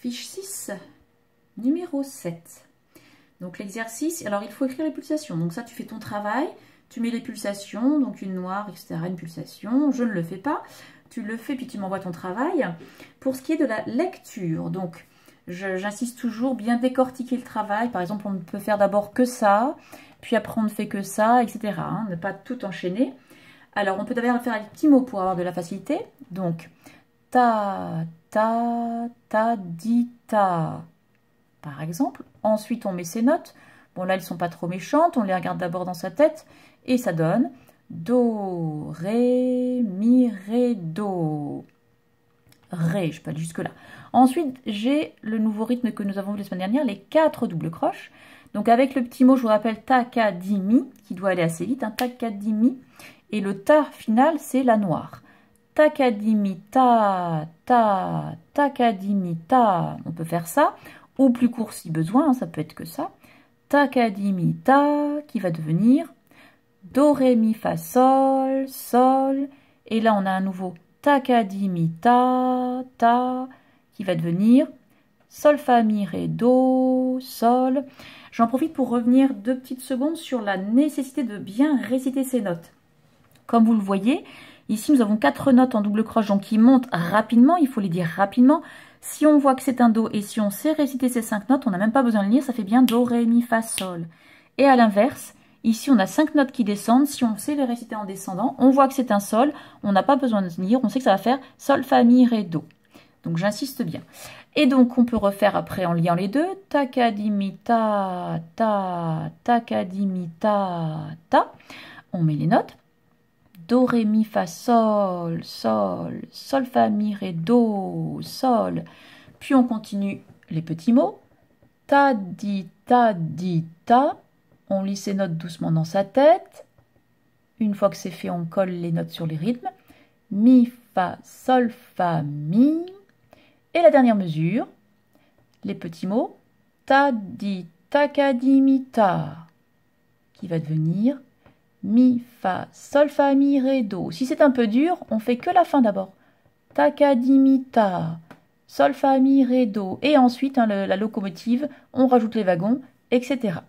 Fiche 6, numéro 7. Donc l'exercice, alors il faut écrire les pulsations. Donc ça, tu fais ton travail, tu mets les pulsations, donc une noire, etc., une pulsation. Je ne le fais pas. Tu le fais, puis tu m'envoies ton travail. Pour ce qui est de la lecture, donc j'insiste toujours, bien décortiquer le travail. Par exemple, on ne peut faire d'abord que ça, puis après on ne fait que ça, etc. Hein, ne pas tout enchaîner. Alors, on peut d'abord faire les petits mots pour avoir de la facilité. Donc, ta, ta, di, ta, par exemple. Ensuite, on met ses notes. Bon, là, elles ne sont pas trop méchantes. On les regarde d'abord dans sa tête. Et ça donne do, ré, mi, ré, do. Ré, je peux aller jusque-là. Ensuite, j'ai le nouveau rythme que nous avons vu la semaine dernière, les 4 doubles croches. Donc, avec le petit mot, je vous rappelle ta, ka, di, mi, qui doit aller assez vite. Hein, ta, ka, di, mi. Et le ta final, c'est la noire. Takadimi ta, ta, takadimi ta. On peut faire ça, ou plus court si besoin, hein, ça peut être que ça. Takadimi ta, qui va devenir do, ré, mi, fa, sol, sol. Et là, on a un nouveau takadimi ta, ta, qui va devenir sol, fa, mi, ré, do, sol. J'en profite pour revenir 2 petites secondes sur la nécessité de bien réciter ces notes. Comme vous le voyez, ici nous avons 4 notes en double croche, donc qui montent rapidement, il faut les dire rapidement. Si on voit que c'est un do et si on sait réciter ces 5 notes, on n'a même pas besoin de lire, ça fait bien do, ré, mi, fa, sol. Et à l'inverse, ici on a 5 notes qui descendent, si on sait les réciter en descendant, on voit que c'est un sol, on n'a pas besoin de lire, on sait que ça va faire sol, fa, mi, ré, do. Donc j'insiste bien. Et donc on peut refaire après en liant les deux, takadimi ta, ta, takadimi ta, ta. On met les notes. Do, ré, mi, fa, sol, sol, sol, fa, mi, ré, do, sol. Puis on continue les petits mots. Ta, di, ta, di, ta. On lit ces notes doucement dans sa tête. Une fois que c'est fait, on colle les notes sur les rythmes. Mi, fa, sol, fa, mi. Et la dernière mesure, les petits mots. Ta, di, ta, ka, di, mi, ta. Qui va devenir mi, fa, sol, fa, mi, ré, do. Si c'est un peu dur, on fait que la fin d'abord. Ta, ka, di, mi, ta. Sol, fa, mi, ré, do. Et ensuite, hein, la locomotive, on rajoute les wagons, etc.